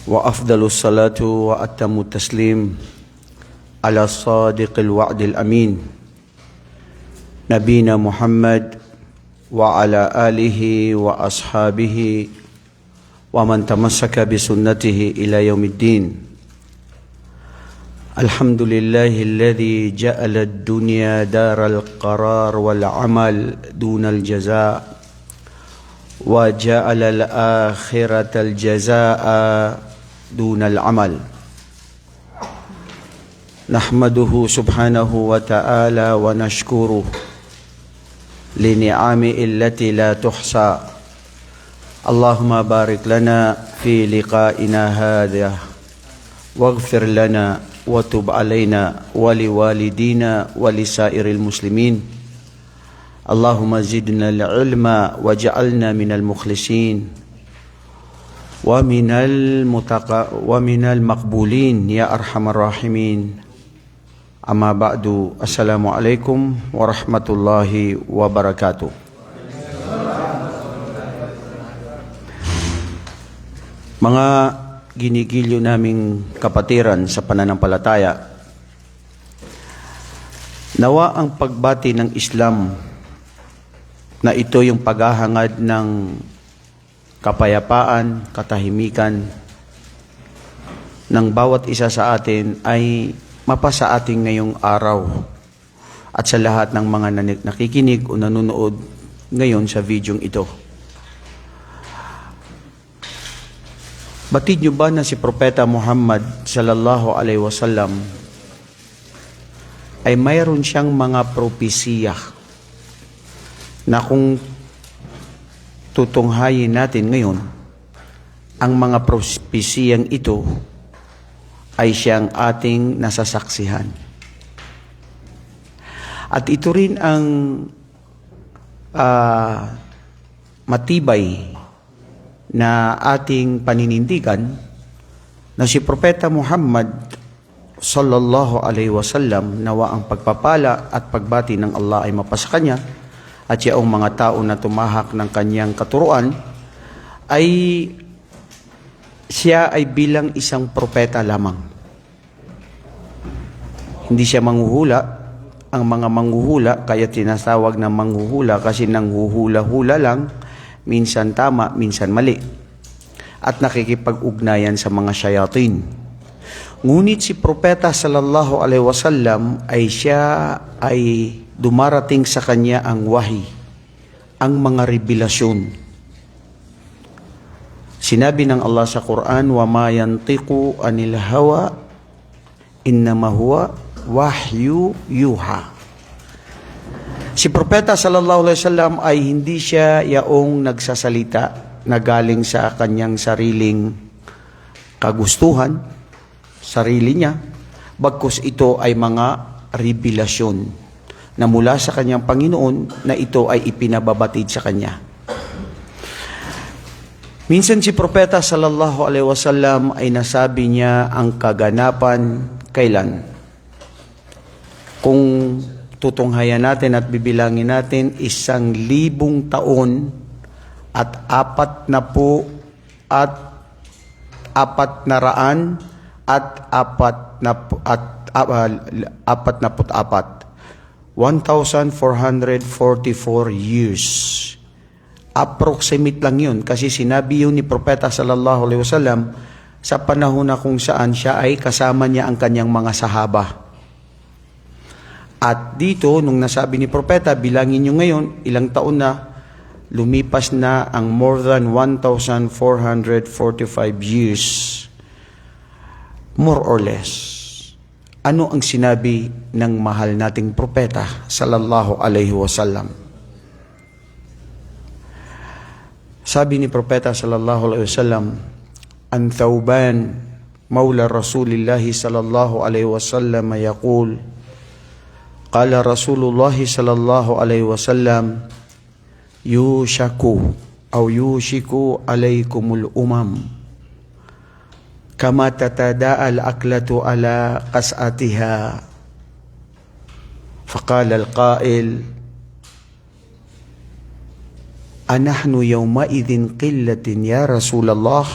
وأفضل الصلاة وأتم التسليم على الصادق الوعد الأمين نبينا محمد وعلى آله وأصحابه ومن تمسك بسنته إلى يوم الدين. الحمد لله الذي جعل الدنيا دار القرار والعمل دون الجزاء وجعل الآخرة الجزاء دون العمل. نحمده سبحانه وتعالى ونشكره لنعمه التي لا تحصى. اللهم بارك لنا في لقائنا هذا واغفر لنا وتب علينا ولوالدينا ولسائر المسلمين. اللهم زدنا العلم واجعلنا من المخلصين ومن المقبولين يا أرحم الراحمين. أما بعد، السلام عليكم ورحمة الله وبركاته. Mga ginigilyo naming kapatiran sa pananampalataya, nawa ang pagbati ng Islam na ito yung paghahangad ng kapayapaan, katahimikan ng bawat isa sa atin ay mapasa ating ngayong araw at sa lahat ng mga nakikinig o nanonood ngayon sa videong ito. Batid nyo ba na si Propeta Muhammad sallallahu alaihi wasallam ay mayroon siyang mga propesiya na kung tutunghayin natin ngayon, ang mga propesiyang ito ay siyang ating nasasaksihan. At ito rin ang matibay na ating paninindigan na si Propeta Muhammad sallallahu alaihi wasallam, nawa ang pagpapala at pagbati ng Allah ay mapasa kanya at yaong mga tao na tumahak ng kanyang katuruan, ay siya ay bilang isang propeta lamang. Hindi siya manghuhula. Ang mga manghuhula, kaya tinatawag na manghuhula kasi nanghuhula-hula lang, minsan tama, minsan mali, at nakikipag-ugnayan sa mga shayatin. Ngunit si Propeta sallallahu alaihi wasallam ay siya ay dumarating sa kanya ang wahi, ang mga revelasyon. Sinabi ng Allah sa Quran, wa ma yantiqu anil hawa innama huwa wahyu yuha. Si Propeta sallallahu alaihi wasallam ay hindi siya yaong nagsasalita na galing sa kanyang sariling kagustuhan, sarili niya, bagkus ito ay mga revelasyon na mula sa kanyang Panginoon na ito ay ipinababatid sa kanya. Minsan si Propeta sallallahu alaihi wasallam ay nasabi niya ang kaganapan kailan? Kung tutunghayan natin at bibilangin natin, 1,000 taon at 400 at 1,444 years. Approximate lang yun kasi sinabi yun ni Propeta sallallahu alaihi wasallam sa panahon na kung saan siya ay kasama niya ang kanyang mga sahaba. At dito, nung nasabi ni Propeta, bilangin nyo ngayon, ilang taon na, lumipas na ang more than 1,445 years. More or less. Ano ang sinabi ng mahal nating Propeta sallallahu alaihi wasallam? Sabi ni Propeta sallallahu alaihi wasallam, an Thawban maula Rasulillah sallallahu alaihi wasallam yaqul, qala Rasulullah sallallahu alaihi wasallam, yushaku alaikumul umam kama tatada'a al-aklatu ala qas'atiha. Faqala al-qa'il, anahnu yawma'idhin qillatin ya Rasulullah?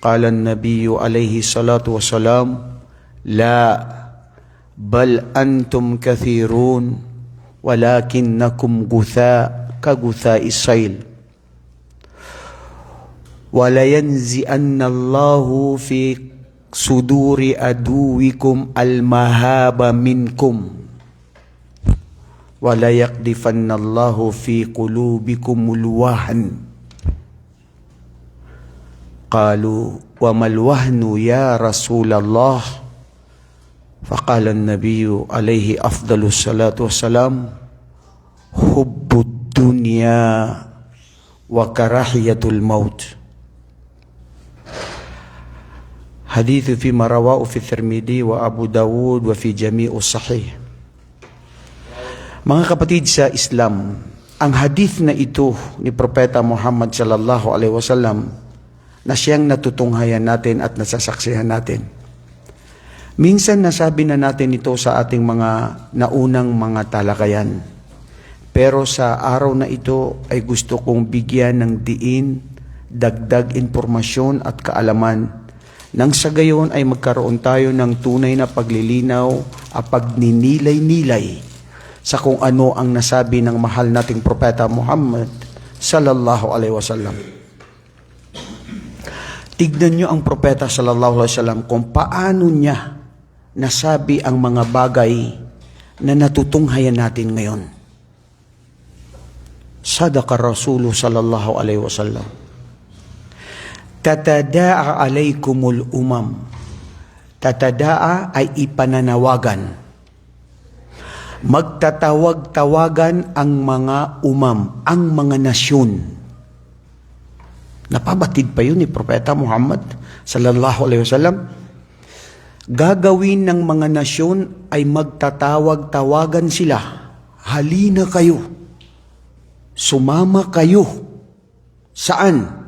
قال النبي عليه الصلاة والسلام لا بل أنتم كثيرون ولكنكم غثاء كغثاء السيل ولينزئن الله في صدور عدوكم المهاب منكم وليقذفن الله في قلوبكم الوهن قالوا وما الوهن يا رسول الله فقال النبي عليه أفضل الصلاة والسلام حب الدنيا وكراهية الموت. حديث فيما رواه في الترمذي وأبو داود وفي جميع الصحيح. Mga kapatid sa Islam, ang hadith na ito ni Propeta Muhammad sallallahu alaihi wasallam na siyang natutunghayan natin at nasasaksihan natin. Minsan nasabi na natin ito sa ating mga naunang mga talakayan. Pero sa araw na ito ay gusto kong bigyan ng diin, dagdag impormasyon at kaalaman nang sa gayon ay magkaroon tayo ng tunay na paglilinaw at pagninilay-nilay sa kung ano ang nasabi ng mahal nating Propeta Muhammad sallallahu alaihi wasallam. Tignan nyo ang Propeta sallallahu alaihi wasallam kung paano niya nasabi ang mga bagay na natutunghayan natin ngayon. Sadaqa Rasulu sallallahu alaihi wasallam. Tatada'a alaykumul umam. Tatada'a ay ipananawagan. Magtatawag-tawagan ang mga umam, ang mga nasyon. Napabatid pa yun ni Propeta Muhammad sallallahu alaihi wasallam. Gagawin ng mga nasyon ay magtatawag-tawagan sila. Halina kayo. Sumama kayo. Saan?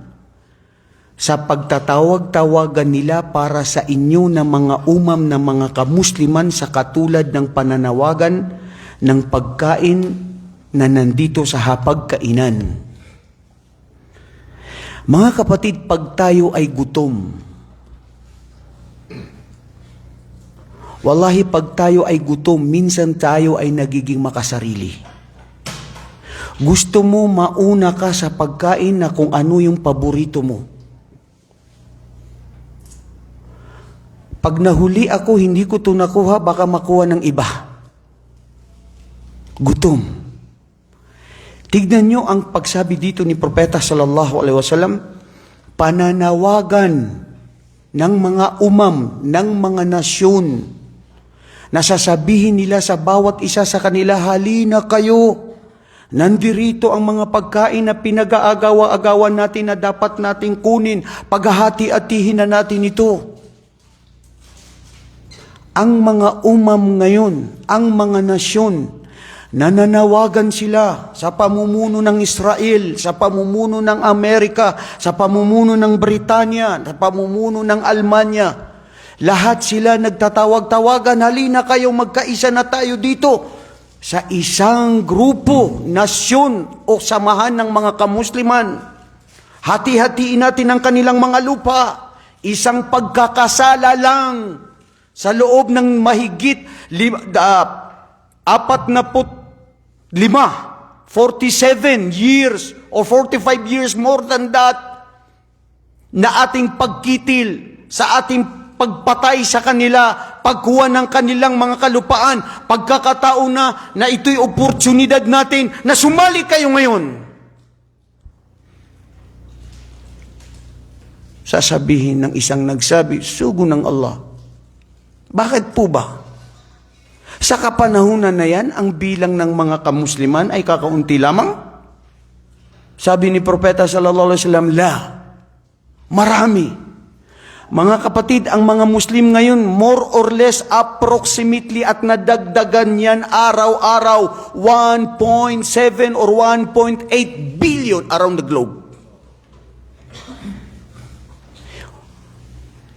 Sa pagtatawag-tawagan nila para sa inyo na mga umam na mga kamusliman sa katulad ng pananawagan ng pagkain na nandito sa hapagkainan. Mga kapatid, pag tayo ay gutom, wallahi pag tayo ay gutom, minsan tayo ay nagiging makasarili. Gusto mo mauna ka sa pagkain na kung ano yung paborito mo. Pag nahuli ako, hindi ko ito nakuha, baka makuha ng iba. Gutom. Tignan nyo ang pagsabi dito ni Propeta sallallahu alaihi wasallam, pananawagan ng mga umam, ng mga nasyon, na sasabihin nila sa bawat isa sa kanila, halina kayo, nandirito ang mga pagkain na pinag-aagawa-agawan natin na dapat nating kunin, paghahati-hatihin na natin ito. Ang mga umam ngayon, ang mga nasyon, nananawagan sila sa pamumuno ng Israel, sa pamumuno ng Amerika, sa pamumuno ng Britanya, sa pamumuno ng Almanya. Lahat sila nagtatawag-tawagan, halina kayo, magkaisa na tayo dito sa isang grupo, nasyon o samahan ng mga kamusliman. Hati-hatiin natin ang kanilang mga lupa. Isang pagkakasala lang sa loob ng mahigit 47 years or 45 years more than that na ating pagkitil sa ating pagpatay sa kanila, pagkuha ng kanilang mga kalupaan, pagkakataon na ito'y oportunidad natin na sumali kayo ngayon. Sasabihin ng isang nagsabi, sugo ng Allah. Bakit po ba? Sa kapanahunan na yan, ang bilang ng mga kamusliman ay kakaunti lamang? Sabi ni Propeta sallallahu alaihi wasallam, la, marami. Mga kapatid, ang mga Muslim ngayon, more or less approximately at nadagdagan yan araw-araw, 1.7 or 1.8 billion around the globe.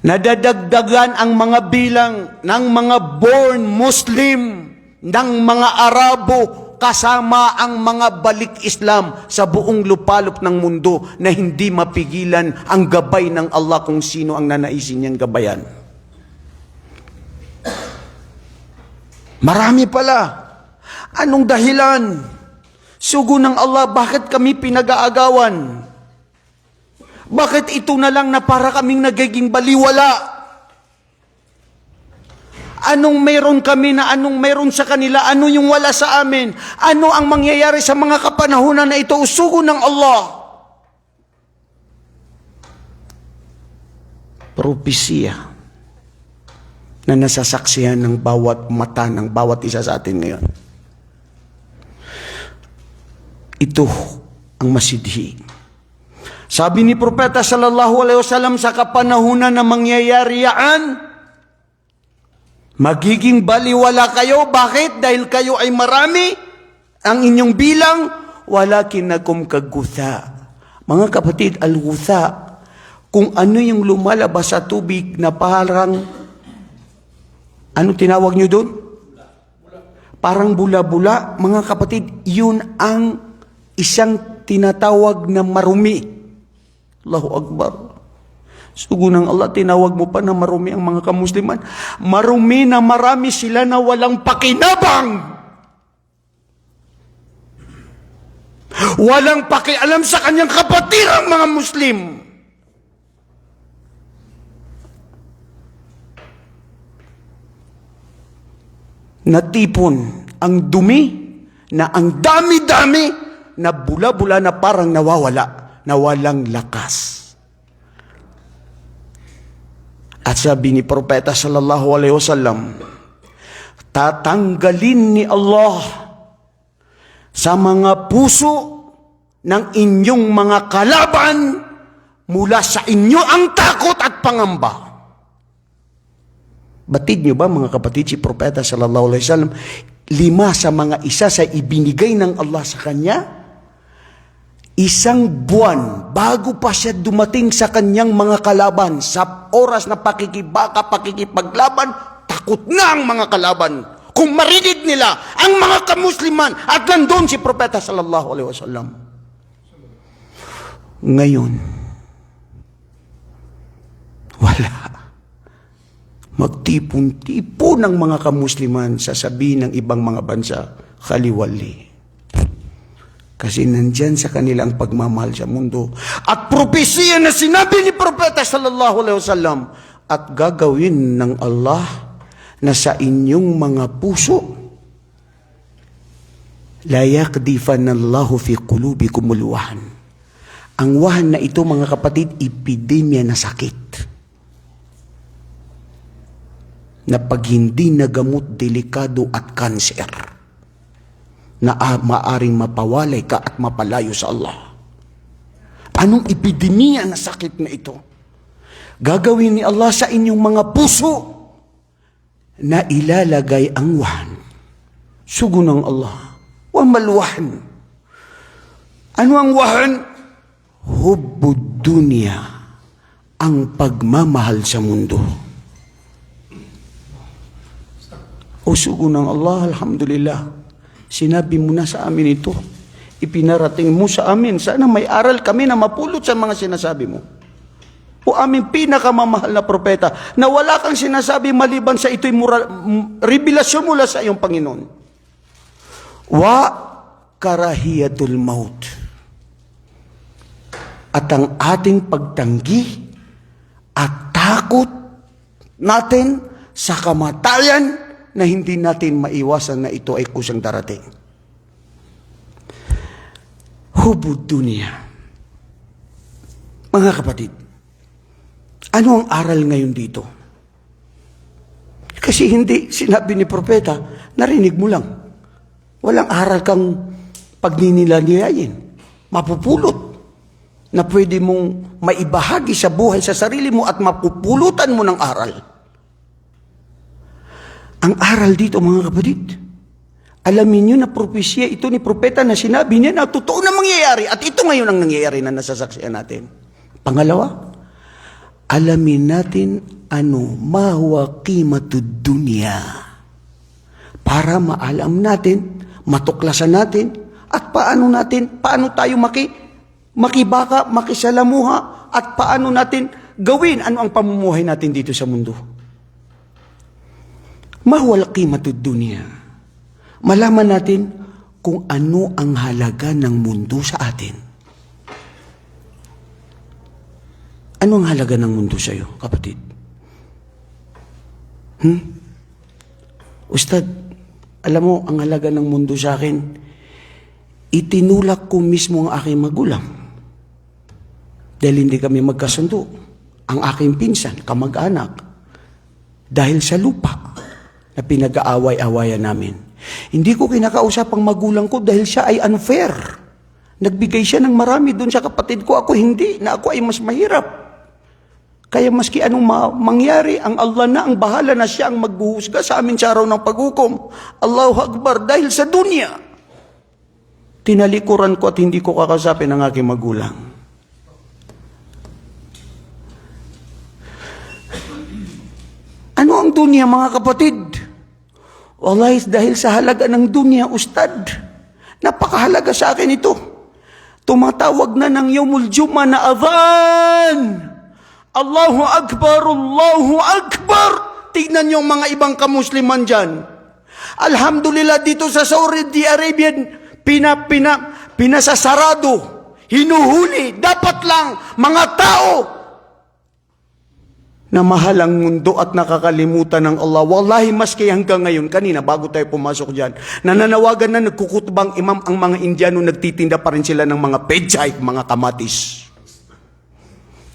Nadadagdagan ang mga bilang ng mga born Muslim, ng mga Arabo, kasama ang mga balik Islam sa buong lupalop ng mundo na hindi mapigilan ang gabay ng Allah kung sino ang nanaisin niyang gabayan. Marami pala. Anong dahilan? Sugo ng Allah, bakit kami pinag-aagawan? Bakit ito na lang na para kaming nagiging baliwala? Anong meron kami na anong meron sa kanila? Ano yung wala sa amin? Ano ang mangyayari sa mga kapanahunan na ito? Usugo ng Allah. Propesya na nasasaksihan ng bawat mata ng bawat isa sa atin ngayon. Ito ang masidhi. Sabi ni Propeta sallallahu alaihi wasallam, sa kapanahunan na mangyayari yan, magiging baliwala kayo. Bakit? Dahil kayo ay marami, ang inyong bilang, walakinakum kagutha. Mga kapatid, al-gutha, kung ano yung lumalabas sa tubig na parang, ano tinawag nyo doon? Parang bula-bula. Mga kapatid, yun ang isang tinatawag na marumi. Allahu Akbar. Sugo ng Allah, tinawag mo pa na marumi ang mga kamusliman. Marumi na marami sila na walang pakinabang. Walang pakialam sa kanyang kapatid ang mga Muslim. Natipon ang dumi na ang dami-dami na bula-bula na parang nawawala, na walang lakas. At sabi ni Propeta sallallahu alaihi wasallam, tatanggalin ni Allah sa mga puso ng inyong mga kalaban mula sa inyo ang takot at pangamba. Batid niyo ba mga kapatid, si Propeta sallallahu alaihi wasallam, 5 sa mga isa sa ibinigay ng Allah sa kanya, 1 buwan bago pa siya dumating sa kanyang mga kalaban, sa oras na pakikibaka, pakikipaglaban, takot na ang mga kalaban. Kung marinig nila ang mga kamusliman at nandun si Propeta sallallahu alaihi wasallam. Ngayon, wala. Magtipon-tipon ng mga kamusliman, sasabihin ng ibang mga bansa, kaliwali. Kasi nandyan sa kanila ang pagmamahal sa mundo. At propesya na sinabi ni Propeta sallallahu alaihi wasallam, at gagawin ng Allah na sa inyong mga puso, la yakdifanallahu fi qulubikumul wahan. Ang wahan na ito mga kapatid, epidemya na sakit. Na pag hindi nagamot, delikado at kanser. Na maaring mapawalay ka at mapalayo sa Allah. Anong epidemya na sakit na ito? Gagawin ni Allah sa inyong mga puso na ilalagay ang wahan. Sugo ng Allah. Wa malwahan. Ano ang wahan? Hubbud dunya, ang pagmamahal sa mundo. O sugo ng Allah, alhamdulillah. Sinabi mo na sa amin ito. Ipinarating mo sa amin. Sana may aral kami na mapulot sa mga sinasabi mo. O aming pinakamamahal na propeta na wala kang sinasabi maliban sa ito'y revelasyon mula sa iyong Panginoon. Wa karahiyatul maut. At ang ating pagtanggi at takot natin sa kamatayan na hindi natin maiwasan na ito ay kusang darating. Hubud dunya. Mga kapatid, ano ang aral ngayon dito? Kasi hindi sinabi ni Propeta, narinig mo lang. Walang aral kang pagninilaniyayin. Mapupulot na pwede mong maibahagi sa buhay sa sarili mo at mapupulutan mo ng aral. Ang aral dito mga kapatid, alamin nyo na propesya ito ni Propeta na sinabi niya na totoo na mangyayari at ito ngayon ang nangyayari na nasasaksihan natin. Pangalawa, alamin natin ano mahuwa qimatud dunya para maalam natin, matuklasan natin, at paano tayo makibaka, makisalamuha, at paano natin gawin ano ang pamumuhay natin dito sa mundo. Mahuwal qimatud dunya. Malaman natin kung ano ang halaga ng mundo sa atin. Ano ang halaga ng mundo sa iyo, kapatid? Ustad, alam mo, ang halaga ng mundo sa akin, itinulak ko mismo ang aking magulang. Dahil hindi kami magkasundo. Ang aking pinsan, kamag-anak. Dahil sa lupa na pinag-aaway-awayan namin. Hindi ko kinakausap ang magulang ko dahil siya ay unfair. Nagbigay siya ng marami doon sa kapatid ko. Ako hindi, na ako ay mas mahirap. Kaya maski anong mangyari, ang Allah na ang bahala na siya ang magbuhusga sa amin sa araw ng paghukom. Allahu Akbar, dahil sa dunya. Tinalikuran ko at hindi ko kakasapin ang aking magulang. Ano ang dunya, mga kapatid? Wallahi, dahil sa halaga ng dunya, ustad, napakahalaga sa akin ito. Tumatawag na ng Yawmul Juma na adhan. Allahu Akbar, Allahu Akbar. Tignan niyo mga ibang kamusliman dyan. Alhamdulillah, dito sa Saudi Arabia, pinasasarado, hinuhuli. Dapat lang mga tao na mahal ang mundo at nakakalimutan ng Allah. Wallahi, maski hanggang ngayon, kanina bago tayo pumasok dyan, nananawagan na nagkukutbang imam ang mga Indiano, nagtitinda pa rin sila ng mga pechay, mga kamatis.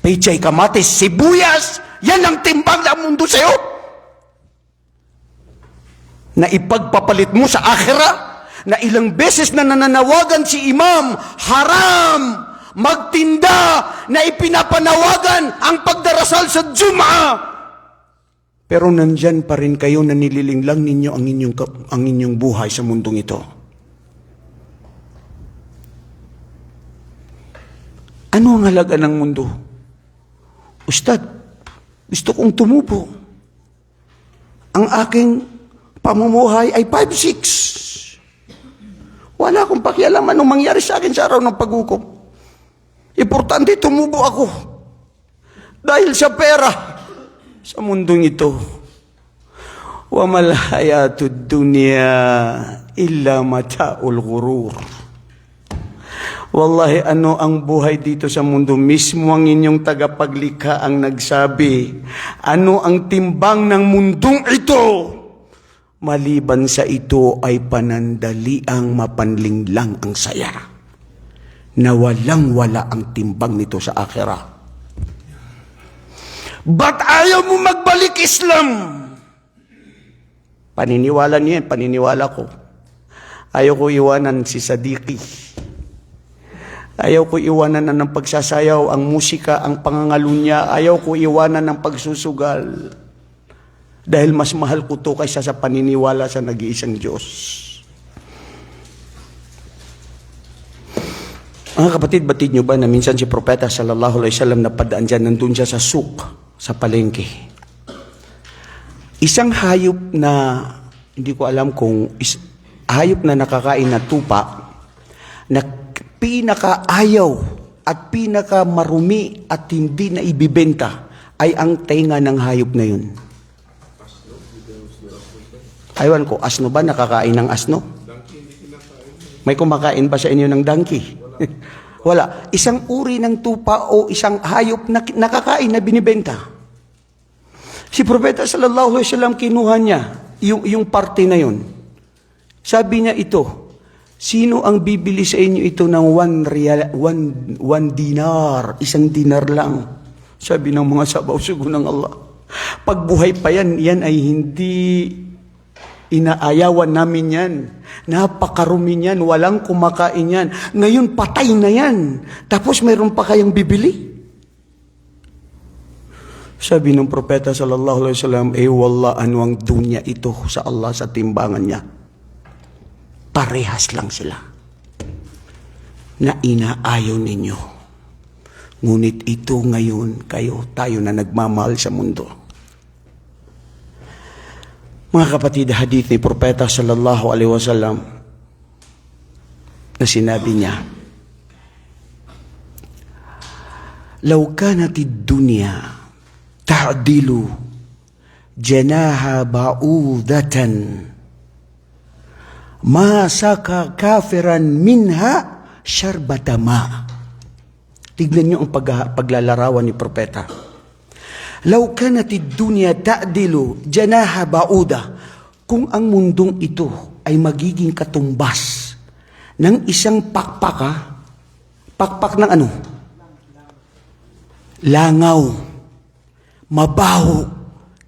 Pechay, kamatis, sibuyas, yan ang timbang ng mundo sa'yo. Na ipagpapalit mo sa akhira, na ilang beses na nananawagan si imam, haram magtinda, na ipinapanawagan ang pagdarasal sa Jum'a. Pero nandyan pa rin kayo na nililinglang ninyo ang inyong buhay sa mundong ito. Ano ang halaga ng mundo? Ustad, gusto kong tumubo. Ang aking pamumuhay ay 5-6. Wala akong pakialam anong mangyari sa akin sa araw ng paghukom. Importante, tumubo ako. Dahil sa pera, sa mundong ito. Wa mal hayatud dunya illa mata'ul ghurur. Wallahi, ano ang buhay dito sa mundo? Mismo ang inyong tagapaglikha ang nagsabi, ano ang timbang ng mundong ito? Maliban sa ito ay panandaliang mapanlinglang ang saya, na walang-wala ang timbang nito sa akhira. Ba't ayaw mo magbalik Islam? Paniniwala niyo yan, paniniwala ko. Ayaw ko iwanan si Sadiqi. Ayaw ko iwanan na ng pagsasayaw, ang musika, ang pangangalunya. Ayaw ko iwanan ng pagsusugal. Dahil mas mahal ko to kaysa sa paniniwala sa nag-iisang Diyos. Mga kapatid, batid nyo ba na minsan si Propeta sallallahu alaihi wasallam napadaan dyan, nandun siya sa souk, sa palengke. Isang hayop na, hindi ko alam kung, hayop na nakakain na tupa, na pinakaayaw at pinakamarumi at hindi na ibibenta ay ang tenga ng hayop na yun. Aywan ko, asno ba? Nakakain ng asno? May kumakain ba sa inyo ng donkey? Wala. Isang uri ng tupa o isang hayop na nakakain na binibenta. Si Propeta sallallahu alaihi wasallam kinuha niya yung parte na yun. Sabi niya ito, sino ang bibili sa inyo ito ng 1 dinar? Isang dinar lang. Sabi ng mga sabaw-sugo ng Allah. Pagbuhay pa yan ay hindi inaayawan namin yan. Napakarumi yan. Walang kumakain yan. Ngayon, patay na yan. Tapos mayroon pa kayang bibili? Sabi ng Propeta sallallahu alaihi wasallam, wallah, ano ang dunya ito sa Allah, sa timbangan niya? Parehas lang sila na inaayaw ninyo. Ngunit ito ngayon, tayo na nagmamahal sa mundo. Mga kapatid, hadith ni Propeta sallallahu alaihi wasallam, na sinabi niya, "Law kanat ad-dunya ta'dilu janaha ba'udatan ma saka kafiran minha syarbata ma." Tignan niyo ang paglalarawan ni propeta. "Law kanat ad-dunya ta'dilu janaha ba'uda." Kung ang mundong ito ay magiging katumbas ng isang pakpak ng ano? Langaw, mabaho,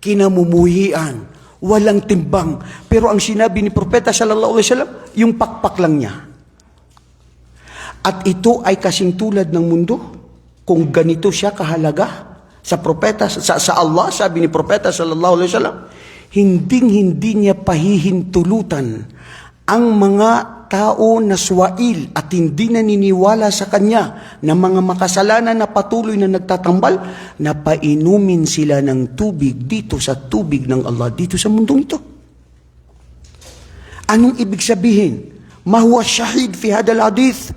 kinamumuhian, walang timbang. Pero ang sinabi ni propeta sallallahu alaihi wasallam, yung pakpak lang niya. At ito ay kasing tulad ng mundo. Kung ganito siya kahalaga sa propeta, sa Allah, sabi ni propeta sallallahu alaihi wasallam, hindi niya pahihintulutan ang mga tao na swail at hindi naniniwala sa kanya na mga makasalanan na patuloy na nagtatambal, na painumin sila ng tubig dito sa tubig ng Allah, dito sa mundong ito. Anong ibig sabihin? Mahuwa shahid fi hadal hadith.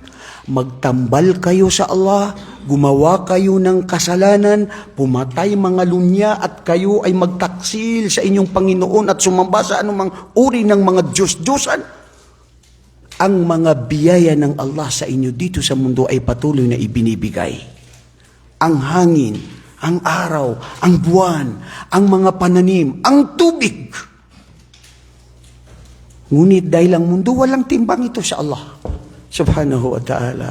Magtambal kayo sa Allah, gumawa kayo ng kasalanan, pumatay mga lunya at kayo ay magtaksil sa inyong Panginoon at sumamba sa anumang uri ng mga Diyos-Diyosan. Ang mga biyaya ng Allah sa inyo dito sa mundo ay patuloy na ibinibigay. Ang hangin, ang araw, ang buwan, ang mga pananim, ang tubig. Ngunit dahil ang mundo, walang timbang ito sa Allah subhanahu wa ta'ala.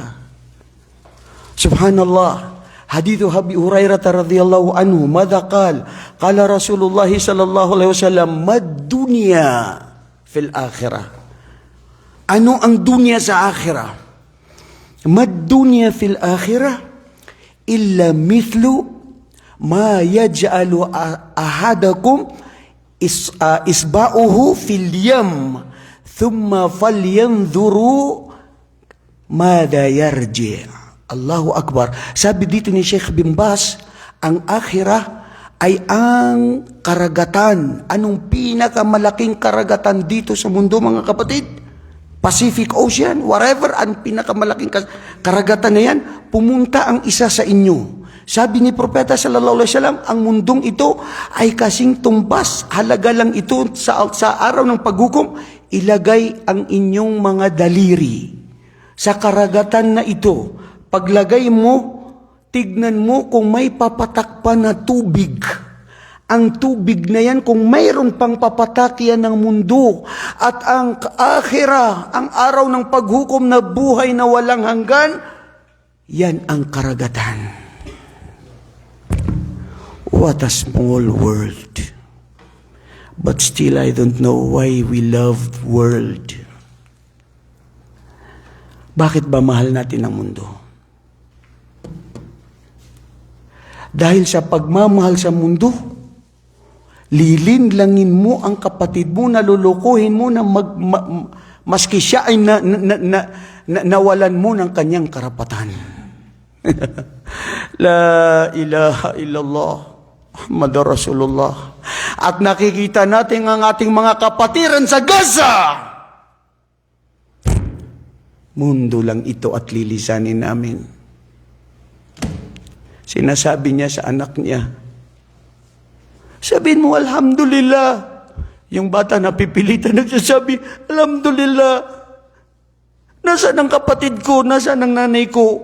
Subhanallah. Hadithu Abi Hurairah radhiyallahu anhu, madha qala Rasulullah sallallahu alaihi wasallam, mad dunya fil akhirah. Ano ang dunya sa akhirah? Mad dunya fil akhirah illa mithlu ma yaj'alu ahadakum isba'uhu fil yam thumma falyanzuru mada yarji'. Allahu Akbar. Sabi dito ni Sheikh bin Baz, ang akhirah ay ang karagatan. Anong pinakamalaking karagatan dito sa mundo, mga kapatid? Pacific Ocean, wherever, ang pinakamalaking karagatan na yan, pumunta ang isa sa inyo. Sabi ni Propeta sallallahu alaihi wasallam, ang mundong ito ay kasing tumbas. Halaga lang ito sa araw ng paghukom. Ilagay ang inyong mga daliri sa karagatan na ito. Paglagay mo, tignan mo kung may papatak pa na tubig. Ang tubig na yan, kung mayroon pang papatak yan ng mundo. At ang akhira, ang araw ng paghukom na buhay na walang hanggan, yan ang karagatan. What a small world. But still I don't know why we love world. Bakit ba mahal natin ang mundo? Dahil sa pagmamahal sa mundo, lilinlangin mo ang kapatid mo, nalulukuhin mo na maski siya ay nawalan mo ng kanyang karapatan. La ilaha illallah Muhammadur Rasulullah. At nakikita natin ang ating mga kapatiran sa Gaza. Mundo lang ito at lilisanin namin. Sinasabi niya sa anak niya, sabihin mo, alhamdulillah. Yung bata napipilitan, nagsasabi, alhamdulillah. Nasaan ang kapatid ko? Nasaan ang nanay ko?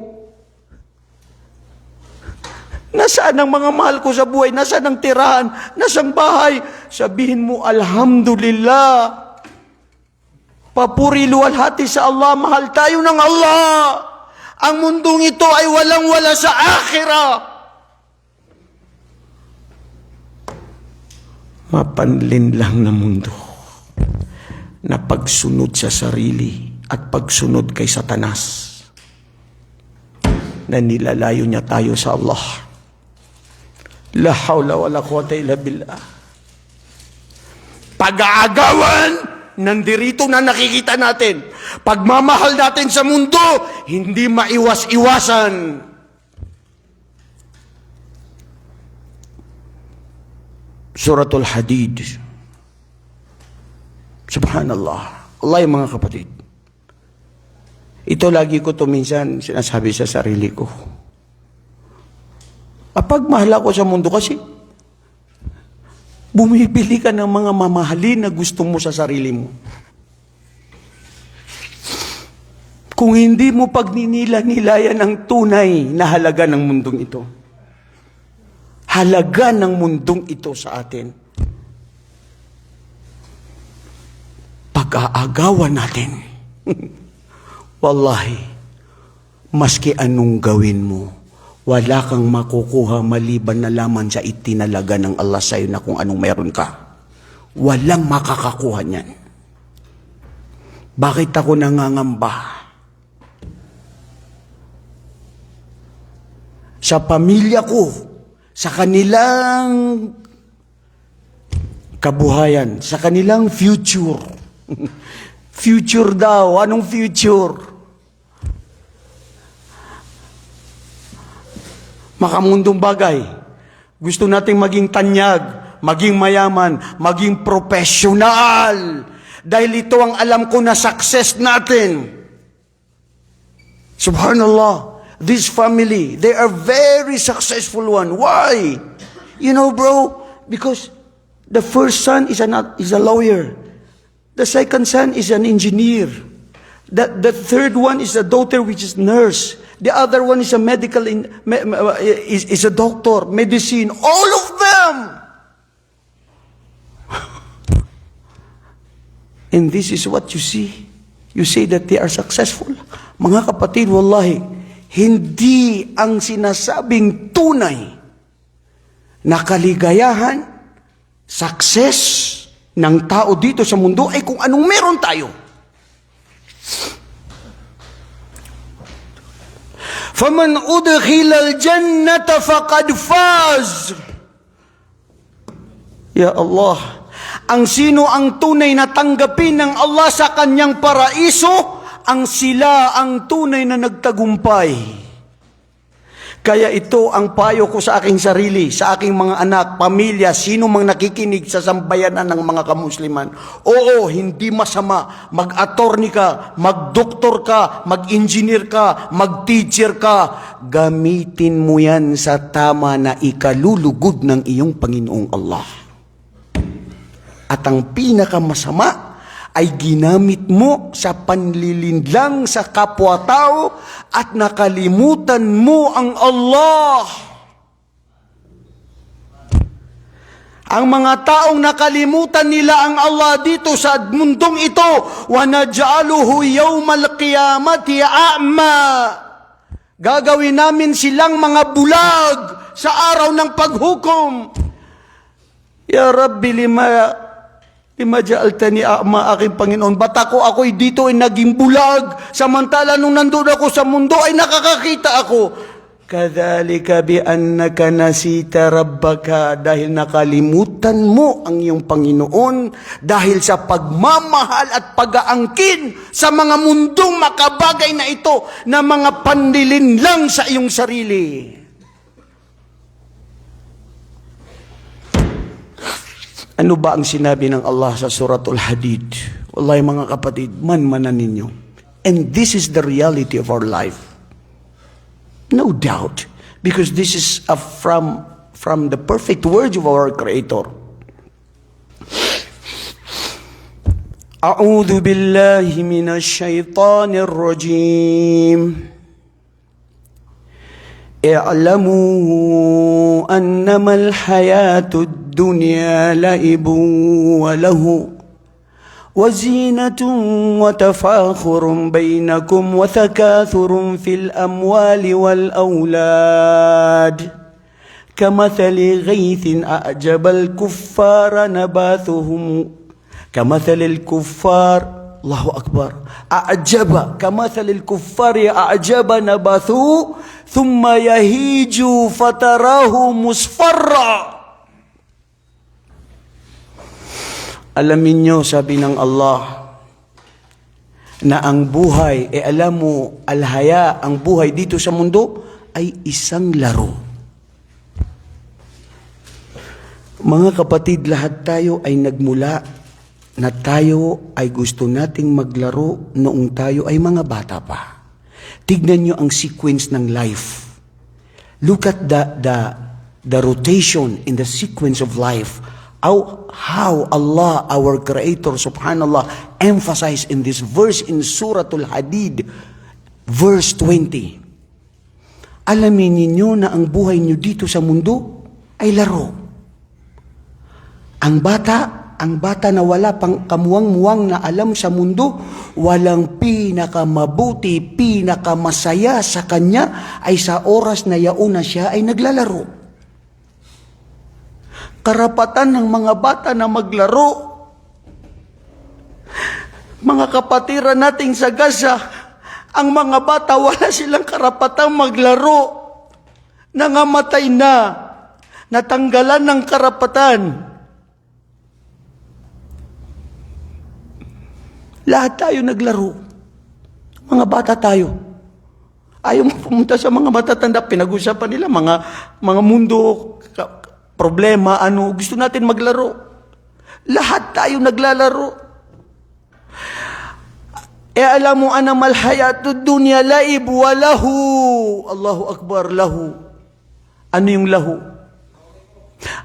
Nasaan ang mga mahal ko sa buhay? Nasaan ang tirahan? Nasaan bahay? Sabihin mo, alhamdulillah. Papuri luwalhati sa Allah. Mahal tayo ng Allah. Ang mundong ito ay walang-wala sa akhirah. Mapanlin lang na mundo na pagsunod sa sarili at pagsunod kay Satanas na nilalayo niya tayo sa Allah. La hawla wa la quwwata illa billah. Pag-aagawan, nandirito na nakikita natin. Pagmamahal natin sa mundo, hindi maiwas-iwasan. Suratul Hadid. Subhanallah. Allah, yung mga kapatid. Ito lagi ko to minsan sinasabi sa sarili ko. Kapag mahal ako sa mundo kasi bumibili ka ng mga mamahalin na gusto mo sa sarili mo. Kung hindi mo pagninila-nilayan ang tunay na halaga ng mundong ito, halaga ng mundong ito sa atin, pag-aagawan natin, wallahi, maski anong gawin mo, wala kang makukuha maliban na lamang sa itinalaga ng Allah sa iyo na kung anong meron ka. Walang makakakuha niyan. Bakit ako nangangamba? Sa pamilya ko, sa kanilang kabuhayan, sa kanilang future. Future daw. Anong future? Makamundong bagay. Gusto nating maging tanyag, maging mayaman, maging professional. Dahil ito ang alam ko na success natin. Subhanallah. This family, they are very successful one. Why? You know, bro, because the first son is a lawyer. The second son is an engineer. The third one is a daughter which is nurse. The other one is a is a doctor, medicine. All of them. And this is what you see. You say that they are successful. Mga kapatid, wallahi, hindi ang sinasabing tunay na kaligayahan, success ng tao dito sa mundo ay kung anong meron tayo. فَمَنْ أُدْخِلَ الْجَنَّةَ فَقَدْ فَازَ. Ya Allah, ang sino ang tunay na tanggapin ng Allah sa kanyang paraiso, ang sila ang tunay na nagtagumpay. Kaya ito ang payo ko sa aking sarili, sa aking mga anak, pamilya, sino mang nakikinig sa sambayanan ng mga kamusliman. Oo, hindi masama. Mag-attorney ka, mag-doktor ka, mag-engineer ka, mag-teacher ka. Gamitin mo yan sa tama na ikalulugod ng iyong Panginoong Allah. At ang pinakamasama ay ginamit mo sa panlilinlang sa kapwa-tao at nakalimutan mo ang Allah. Ang mga taong nakalimutan nila ang Allah dito sa mundong ito, وَنَجْعَلُهُ يَوْمَ الْقِيَامَةِ أَعْمَى. Gagawin namin silang mga bulag sa araw ng paghukom. Ya Rabbi, lima ja'altani a'ma, aking Panginoon. Ba't ako'y dito ay naging bulag, samantala nung nandun ako sa mundo ay nakakakita ako. Kadhalika bi annaka nasita rabbaka, dahil nakalimutan mo ang iyong Panginoon dahil sa pagmamahal at pag-aangkin sa mga mundong makabagay na ito na mga pandilin lang sa iyong sarili. Ano ba ang sinabi ng Allah sa Suratul Hadid? Wallahi mga kapatid, manmanan ninyo. And this is the reality of our life. No doubt. Because this is from the perfect words of our Creator. A'udhu billahi minash shaitanir rajim. اعلموا أنما الحياة الدنيا لعب وله وزينة وتفاخر بينكم وتكاثر في الأموال والأولاد كمثل غيث أعجب الكفار نباته كمثل الكفار الله أكبر أعجب كمثل الكفار أعجب نباته ثم يهيج فتراه مصفرا. Alamin nyo, sabi ng Allah, na ang buhay, alam mo, alhaya, ang buhay dito sa mundo ay isang laro. Mga kapatid, lahat tayo ay nagmula na tayo ay gusto nating maglaro noong tayo ay mga bata pa. Tignan nyo ang sequence ng life. Look at the rotation in the sequence of life. How Allah, our Creator, subhanallah, emphasized in this verse in Surah Al-Hadid, verse 20. Alamin ninyo na ang buhay nyo dito sa mundo ay laro. Ang bata na wala pang kamuwang-muwang na alam sa mundo, walang pinakamabuti, pinakamasaya sa kanya ay sa oras na yauna siya ay naglalaro. Karapatan ng mga bata na maglaro. Mga kapatiran nating sa Gaza, ang mga bata wala silang karapatang maglaro. Nangamatay na. Natanggalan ng karapatan. Lahat tayo naglaro. Mga bata tayo. Ayaw mo pumunta sa mga matatanda. Pinag-usapan nila mga mundo, problema, gusto natin maglaro. Lahat tayo naglalaro. Alam mo, anamal hayatud dunya laib wa lahu. Allahu Akbar, lahu. Ano yung lahu?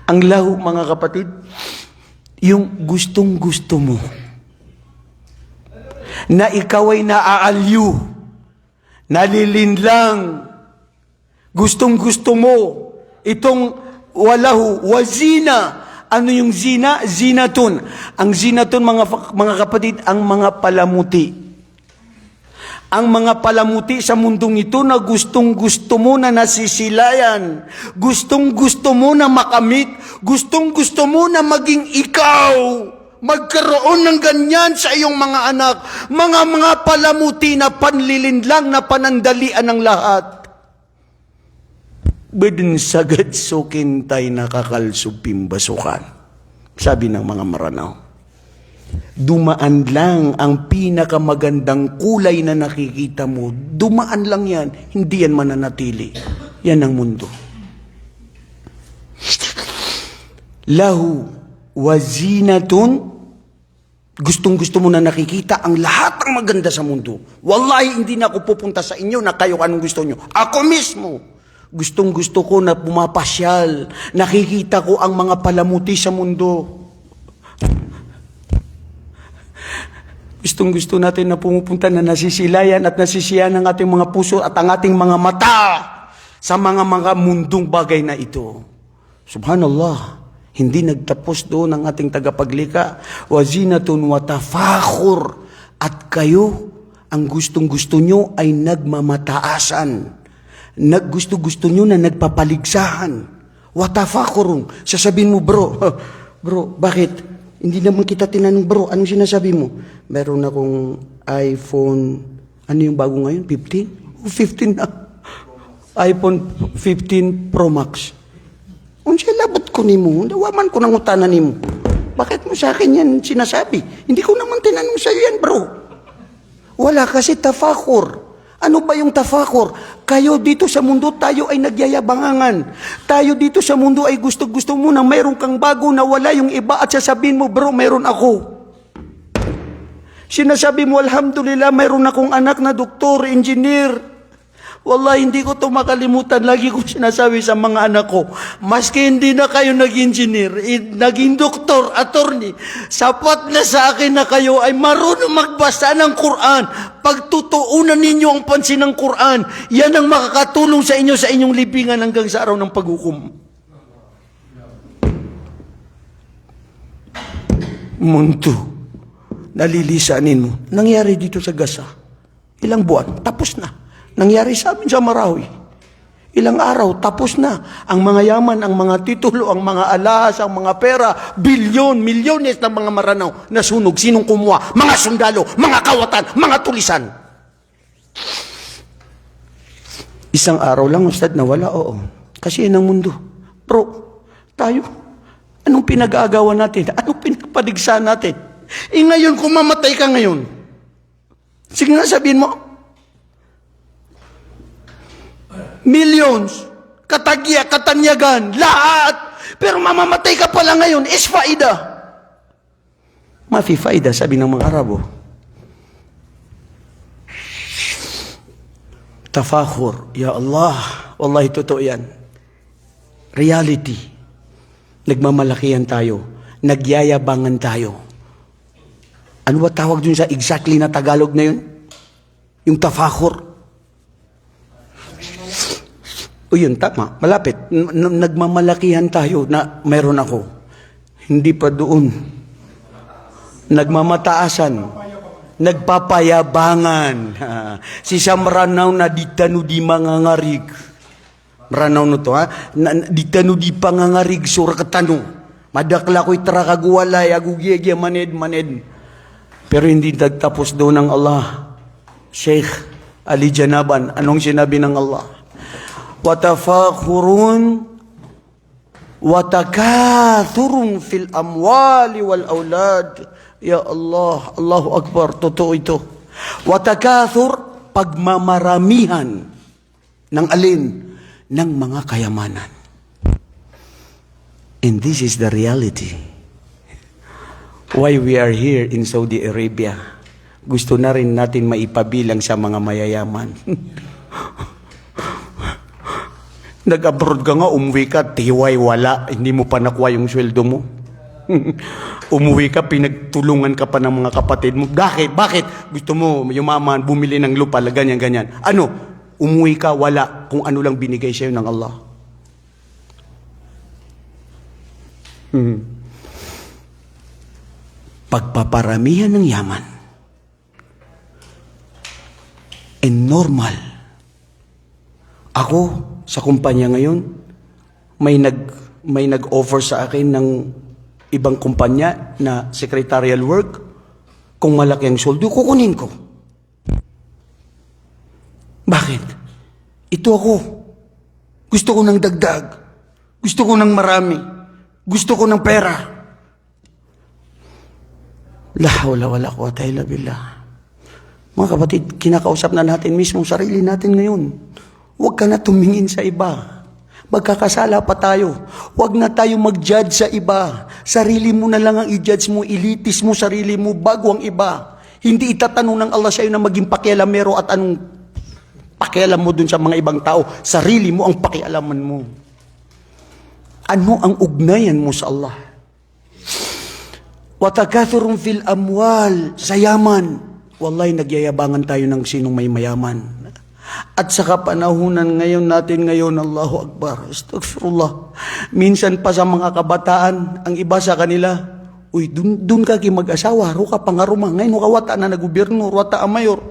Ang lahu, mga kapatid, yung gustong-gusto mo. Na ikaw ay naaalyu, nalilinlang, gustong-gusto mo, itong walahu, wazina. Ano yung zina? Zinatun. Ang zinatun, mga kapatid, ang mga palamuti. Ang mga palamuti sa mundong ito na gustong-gusto mo na nasisilayan, gustong-gusto mo na makamit, gustong-gusto mo na maging ikaw, magkaroon ng ganyan sa iyong mga anak, mga palamuti na panlilinlang na panandalian ng lahat. Bedin sagad sukin tay nakakalsupim basukan. Sabi ng mga Maranaw. Dumaan lang ang pinakamagandang kulay na nakikita mo. Dumaan lang yan. Hindi yan mananatili. Yan ang mundo. Lahu wazinatun. Gustong-gusto mo na nakikita ang lahat ng maganda sa mundo. Wallahi, hindi na ako pupunta sa inyo na kayo anong gusto nyo. Ako mismo. Gustong-gusto ko na pumapasyal. Nakikita ko ang mga palamuti sa mundo. Gustong-gusto natin na pumupunta na nasisilayan at nasisiyan ang ating mga puso at ang ating mga mata sa mga mundong bagay na ito. Subhanallah, hindi nagtapos doon ang ating tagapaglika. Wazinatun watafakhur. At kayo, ang gustong-gusto nyo ay nagmamataasan. Gusto-gusto nyo na nagpapaligsahan. Watafakhurun. Sasabihin mo, bro, bakit? Hindi naman kita tinanong, bro, anong sinasabi mo? Meron akong iPhone, ano yung bago ngayon? 15? 15 na. iPhone 15 Pro Max. Unsya labot ko ni mo, dawaman ko ng utanan ni mo. Bakit mo sa akin yan sinasabi? Hindi ko naman tinanong sa iyo yan, bro. Wala kasi tafakur. Ano ba yung tafakur? Kayo dito sa mundo, tayo ay nagyayabangangan. Tayo dito sa mundo ay gusto-gusto mo na mayroon kang bago na wala yung iba at sasabihin mo, bro, mayroon ako. Sinasabi mo, alhamdulillah, mayroon akong anak na doktor, engineer. Wallahi, hindi ko ito makalimutan. Lagi ko sinasabi sa mga anak ko, maski hindi na kayo nag-engineer, naging doktor, attorney, sapat na sa akin na kayo ay marunong magbasa ng Quran. Pagtutuunan ninyo ang pansin ng Quran, yan ang makakatulong sa inyo sa inyong libingan hanggang sa araw ng paghukom. Mundo, nalilisanin mo. Nangyari dito sa Gaza. Ilang buwan, tapos na. Nangyari sa amin sa Marawi. Ilang araw, tapos na. Ang mga yaman, ang mga titulo, ang mga alahas, ang mga pera, milyones ng mga Maranaw nasunog. Sinong kumuha? Mga sundalo, mga kawatan, mga tulisan. Isang araw lang, Ustad, nawala, oo. Kasi yan ang mundo. Bro, tayo, anong pinag-aagawan natin? Anong pinagpadigsa natin? Ngayon, kung mamatay ka ngayon, sige nga sabihin mo, millions, katagya, katanyagan, lahat. Pero mamamatay ka pala ngayon, is faida. Mafi faida, sabi ng mga Arabo. Tafakhur, ya Allah, wallahi totoo yan. Reality. Nagmamalakihan tayo. Nagyayabangan tayo. Ano ba tawag dun sa exactly na Tagalog na yun? Yung tafakhur. O yun, tama, malapit. Nagmamalakihan tayo na meron ako. Hindi pa doon. Nagmamataasan. Nagpapayabangan. Si Samranaw na ditano di mangangarig. Ranaw no to, ha? Ditano di pangangarig surakatano. Madakla ko'y trakagwalay, agugiyagya maned. Pero hindi nagtapos doon ng Allah. Sheikh Ali Janaban, anong sinabi ng Allah? وَتَفَاخُرٌ وَتَكَاثُرٌ fil amwali wal aulad. Ya Allah, Allahu Akbar, totoo ito. Watakathur, pagmamaramihan ng alin? Ng mga kayamanan. And this is the reality. Why we are here in Saudi Arabia. Gusto na rin natin maipabilang sa mga mayayaman. Nag-abroad ka nga, umuwi ka, tiway, wala. Hindi mo pa nakuha yung sweldo mo. Umuwi ka, pinagtulungan ka pa ng mga kapatid mo. Bakit? Gusto mo yumaman, bumili ng lupa, ganyan. Ano? Umuwi ka, wala. Kung ano lang binigay sa'yo ng Allah. Pagpaparamihan ng yaman. And normal. Ako, sa kumpanya ngayon, may nag-offer sa akin ng ibang kumpanya na secretarial work. Kung malaki ang sweldo, kukunin ko. Bakit? Ito ako. Gusto ko ng dagdag. Gusto ko ng marami. Gusto ko ng pera. La hawla wala quwwata illa billah. Mga kapatid, kinakausap na natin mismo sarili natin ngayon. Huwag ka na tumingin sa iba. Magkakasala pa tayo. Huwag na tayo mag-judge sa iba. Sarili mo na lang ang i-judge mo, ilitis mo sarili mo bago ang iba. Hindi itatanong ng Allah sa'yo na maging pakialamero at anong pakialam mo dun sa mga ibang tao. Sarili mo ang pakialaman mo. Ano ang ugnayan mo sa Allah? Watakathurun fil amwal, sa yaman. Wallahi, nagyayabangan tayo ng sinong may mayaman. At sa kapanahunan natin ngayon, Allahu Akbar, astaghfirullah. Minsan pa sa mga kabataan, ang iba sa kanila, uy, dun ka mag-asawa, ro ka pangaruma. Ngayon, wata na nagubernur, wata ang mayor.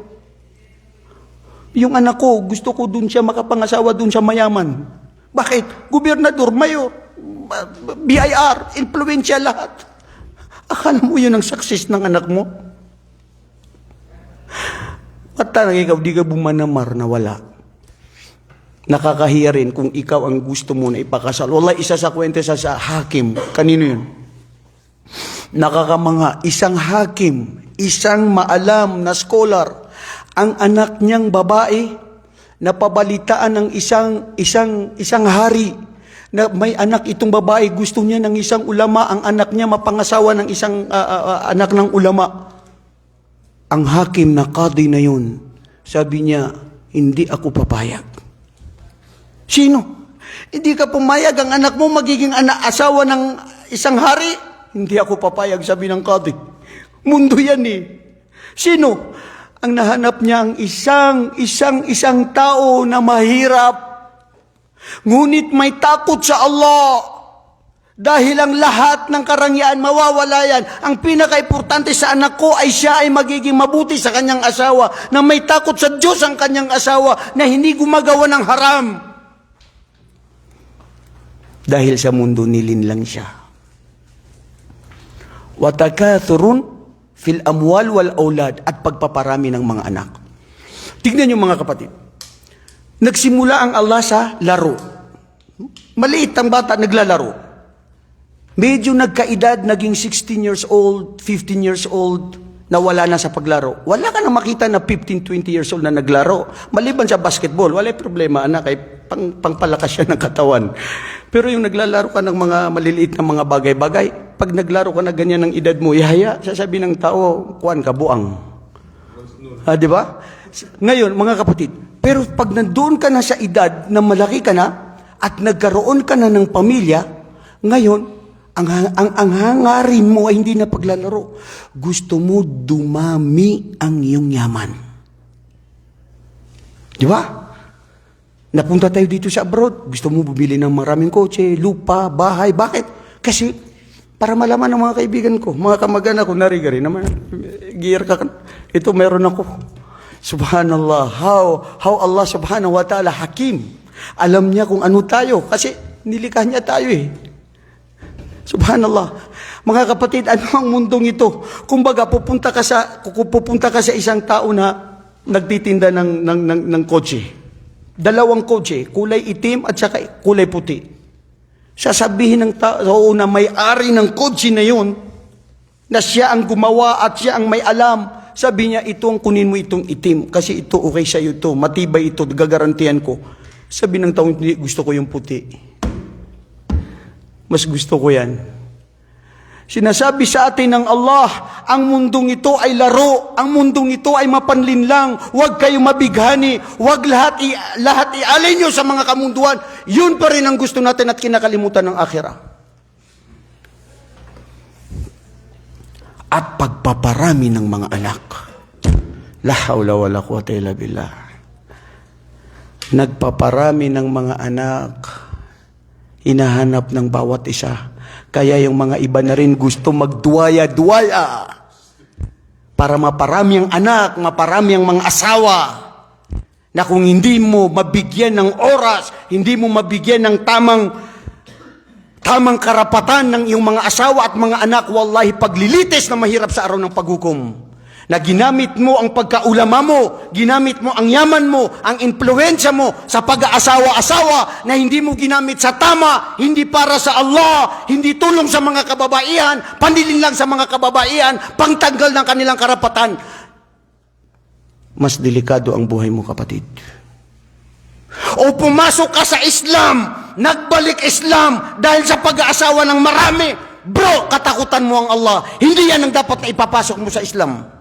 Yung anak ko, gusto ko dun siya makapangasawa dun sa mayaman. Bakit? Gobernador, mayor, BIR, influensya lahat. Akala mo yun ang success ng anak mo? At tanang ikaw, di ka bumanamar na wala. Nakakahiya rin kung ikaw ang gusto mo na ipakasal. Wala, isa sa kwento sa hakim. Kanino yun? Nakakamanga. Isang hakim, isang maalam na scholar, ang anak niyang babae, napabalitaan ng isang hari, na may anak itong babae, gusto niya ng isang ulama, ang anak niya mapangasawa ng isang anak ng ulama. Ang hakim na qadi na yun, sabi niya, hindi ako papayag. Sino? Hindi ka pumayag, ang anak mo magiging asawa ng isang hari? Hindi ako papayag, sabi ng qadi. Mundo yan eh. Sino? Ang nahanap niya ang isang tao na mahirap, ngunit may takot sa Allah. Dahil ang lahat ng karangyaan mawawala yan. Ang pinaka-importante sa anak ko ay siya ay magiging mabuti sa kanyang asawa, na may takot sa Diyos ang kanyang asawa, na hindi gumagawa ng haram. Dahil sa mundo nilinlang siya. Watakathurun fil amwal wal aulad, at pagpaparami ng mga anak. Tignan niyo mga kapatid. Nagsimula ang Allah sa laro. Maliit ang bata, naglalaro. Medyo nagkaedad, naging 16 years old, 15 years old, na wala na sa paglaro. Wala ka na makita na 15, 20 years old na naglaro. Maliban sa basketball, wala problema, anak, ay pangpalakas siya ng katawan. Pero yung naglalaro ka ng mga maliliit na mga bagay-bagay, pag naglaro ka na ganyan ng edad mo, ihaya, sasabi ng tao, kuwan ka, buang. Di ba? Ngayon, mga kapatid, pero pag nandoon ka na sa edad na malaki ka na at nagkaroon ka na ng pamilya, ngayon, ang hangarin mo ay hindi na paglalaro. Gusto mo dumami ang iyong yaman. Di ba? Napunta tayo dito sa abroad. Gusto mo bumili ng maraming kotse, lupa, bahay. Bakit? Kasi para malaman ng mga kaibigan ko, mga kamag-anak ko, narigari naman, gear ka. Ito meron ako. Subhanallah. How Allah subhanahu wa ta'ala hakim. Alam niya kung ano tayo. Kasi nilikha niya tayo eh. Subhanallah. Mga kapatid, ano ang mundong ito? Kumbaga, pupunta ka sa isang tao na nagtitinda ng kotse. Dalawang kotse, kulay itim at saka kulay puti. Sasabihin ng tao na may-ari ng kotse na yun, na siya ang gumawa at siya ang may alam, sabi niya, kunin mo itong itim, kasi ito okay sa iyo ito, matibay ito, gagarantiyan ko. Sabi ng tao, hindi, gusto ko yung puti. Mas gusto ko yan. Sinasabi sa atin ng Allah, ang mundong ito ay laro, ang mundong ito ay mapanlinlang, huwag kayong mabighani, huwag lahat ialay nyo sa mga kamunduan. Yun pa rin ang gusto natin at kinakalimutan ng akhirah. At pagpaparami ng mga anak. La hawla wala quwwata illa billah. Nagpaparami ng mga anak, hinahanap ng bawat isa. Kaya yung mga iba na rin gusto magduwaya-duwaya para maparami ang anak, maparami ang mga asawa. Na kung hindi mo mabigyan ng oras, hindi mo mabigyan ng tamang karapatan ng iyong mga asawa at mga anak, wallahi paglilitis na mahirap sa araw ng paghukom. Na ginamit mo ang pagkaulama mo, ginamit mo ang yaman mo, ang impluensya mo sa pag-aasawa-asawa na hindi mo ginamit sa tama, hindi para sa Allah, hindi tulong sa mga kababaihan, panlilin lang sa mga kababaihan, pangtanggal ng kanilang karapatan. Mas delikado ang buhay mo, kapatid. O pumasok ka sa Islam, nagbalik Islam dahil sa pag-aasawa ng marami, bro, katakutan mo ang Allah. Hindi yan ang dapat na ipapasok mo sa Islam.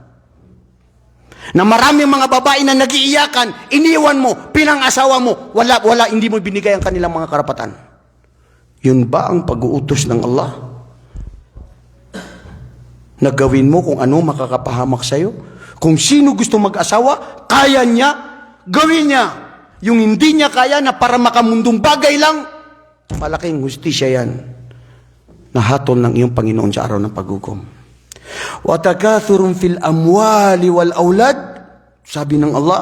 Na maraming mga babae na nagiiyakan, iniwan mo, pinang-asawa mo, wala, hindi mo binigay ang kanilang mga karapatan. Yun ba ang pag-uutos ng Allah? Nagawin mo kung ano makakapahamak sa'yo? Kung sino gusto mag-asawa, kaya niya, gawin niya. Yung hindi niya kaya na para makamundong bagay lang, malaking hustisya yan. Nahatol ng iyong Panginoon sa araw ng paghukom. وَتَكَاثُرٌ فِي الْأَمْوَالِ وَالْأَوْلَادِ. Sabi ng Allah,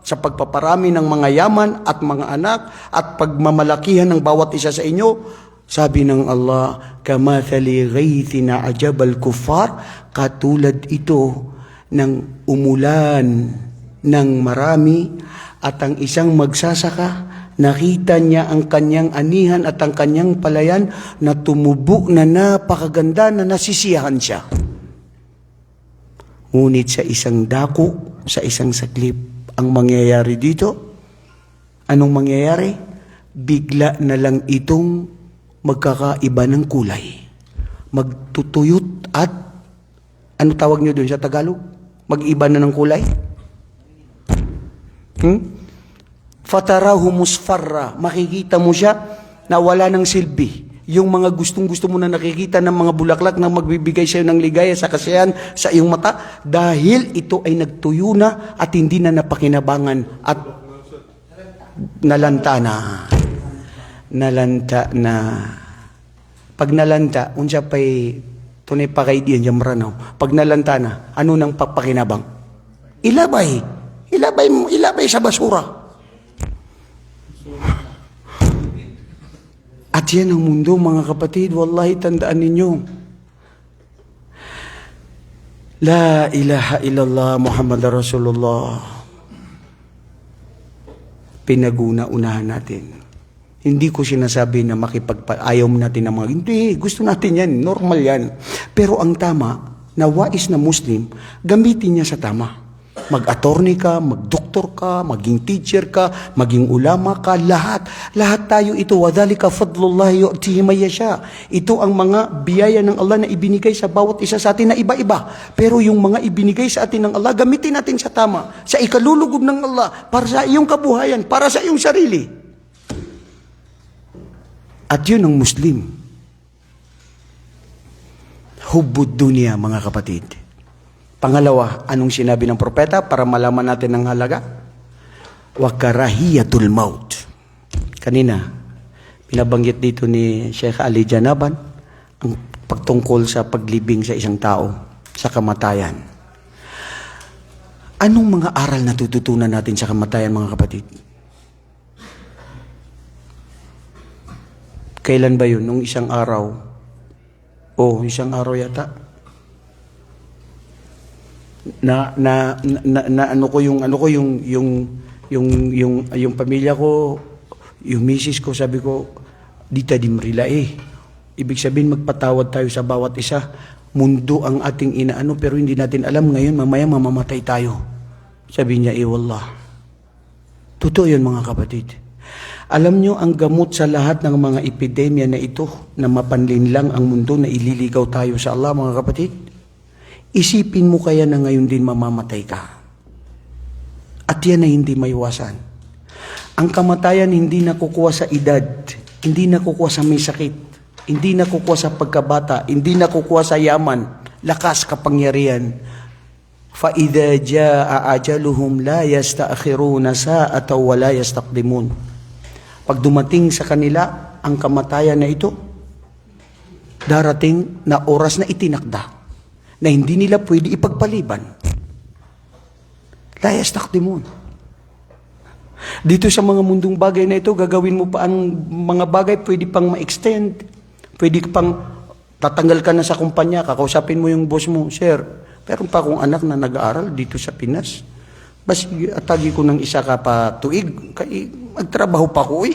sa pagpaparami ng mga yaman at mga anak at pagmamalakihan ng bawat isa sa inyo, sabi ng Allah, كَمَثَلِ غَيْثٍ أَعْجَبَ الْكُفَّارِ. Katulad ito ng umulan ng marami at ang isang magsasaka, nakita niya ang kanyang anihan at ang kanyang palayan na tumubo na napakaganda na nasisiyahan siya. Ngunit sa isang dako, sa isang saklip, ang mangyayari dito, anong mangyayari? Bigla na lang itong magkakaiba ng kulay. Magtutuyot at, ano tawag niyo doon sa Tagalog? Mag-iba na ng kulay? Fatarahu musfarra. Makikita mo siya na wala ng silbi. Yung mga gustong-gusto mo na nakikita ng mga bulaklak na magbibigay sa'yo ng ligaya sa kasiyahan sa iyong mata, dahil ito ay nagtuyo na at hindi na napakinabangan at nalanta na. Nalanta na. Pag nalanta, unsya pa'y tunay pa kay diyan yung maranaw. Pag nalanta na, ano nang papakinabang? Ilabay. Ilabay sa basura. At yan ang mundo, mga kapatid. Wallahi, tandaan ninyo. La ilaha illallah Muhammad Rasulullah. Pinaguna-unahan natin. Hindi ko sinasabi na ayaw mo natin ng mga, hindi, gusto natin yan, normal yan. Pero ang tama, na wais na Muslim, gamitin niya sa tama. Mag-attorney ka, mag-doktor ka, maging teacher ka, maging ulama ka, lahat. Lahat tayo ito. وَذَلِكَ فَضْلُ اللَّهِ يُؤْتِهِ مَن يَشَاءُ. Ito ang mga biyaya ng Allah na ibinigay sa bawat isa sa atin na iba-iba. Pero yung mga ibinigay sa atin ng Allah, gamitin natin sa tama. Sa ikalulugod ng Allah, para sa iyong kabuhayan, para sa iyong sarili. At yun ang Muslim. Hubbud dunya, mga kapatid. Pangalawa, anong sinabi ng propeta para malaman natin ang halaga? Wa karahiyatul maut. Kanina, binabanggit dito ni Sheikh Ali Janaban ang pagtungkol sa paglibing sa isang tao, sa kamatayan. Anong mga aral na tututunan natin sa kamatayan, mga kapatid? Kailan ba yun? Nung isang araw? Isang araw yata. Yung pamilya ko, yung misis ko, sabi ko, di tadim rila Ibig sabihin, magpatawad tayo sa bawat isa. Mundo ang ating inaano, pero hindi natin alam ngayon, mamaya mamamatay tayo. Sabi niya, wallah. Totoo yun, mga kapatid. Alam nyo, ang gamot sa lahat ng mga epidemya na ito, na mapanlinlang ang mundo, na ililigaw tayo sa Allah, mga kapatid, isipin mo kaya na ngayon din mamamatay ka. At yan ay hindi maiwasan. Ang kamatayan hindi nakukuha sa edad, hindi nakukuha sa may sakit, hindi nakukuha sa pagkabata, hindi nakukuha sa yaman, lakas, kapangyarihan. فَإِذَا جَاءَ أَجَلُهُمْ لَا يَسْتَأْخِرُونَ سَاعَةً وَلَا يَسْتَقْدِمُونَ. Pag dumating sa kanila ang kamatayan na ito, darating na oras na itinakda na hindi nila pwede ipagpaliban. La yastakdimun. Dito sa mga mundong bagay na ito, gagawin mo pa ang mga bagay, pwede pang ma-extend. Pwede pang tatanggal ka na sa kumpanya, kakausapin mo yung boss mo, Sir, meron pa akong anak na nag-aaral dito sa Pinas. Bas, atagi ko ng isa ka pa tuig, magtrabaho pa ko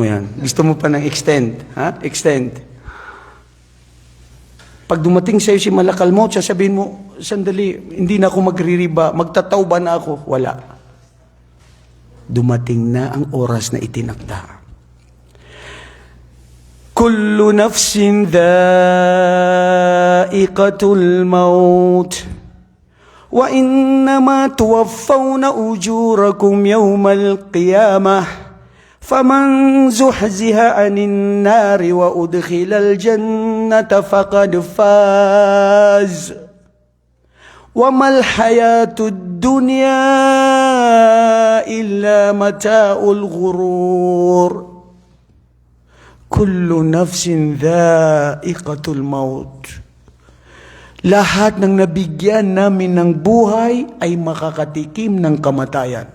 Yan. Gusto mo pa ng extend, ha? Extend. Pag dumating sa'yo si malakal mo, sasabihin mo, sandali, hindi na ako magririba, magtatawba na ako. Wala. Dumating na ang oras na itinakda. Kullu nafsin dha'iqatul maut wa innama tuwaffawna ujurakum yawmal qiyamah فَمَنْ زُحْزِهَ عَنِ النَّارِ وَأُدْخِلَ الْجَنَّةَ فَقَدْ فَازَ وَمَا الْحَيَاةُ الدُّنْيَا إِلَّا مَتَاعُ الْغُرُورِ كُلُّ نَفْسٍ ذَائِقَةُ الْمَوْتِ. Lahat ng nabigyan namin ng buhay ay makakatikim ng kamatayan.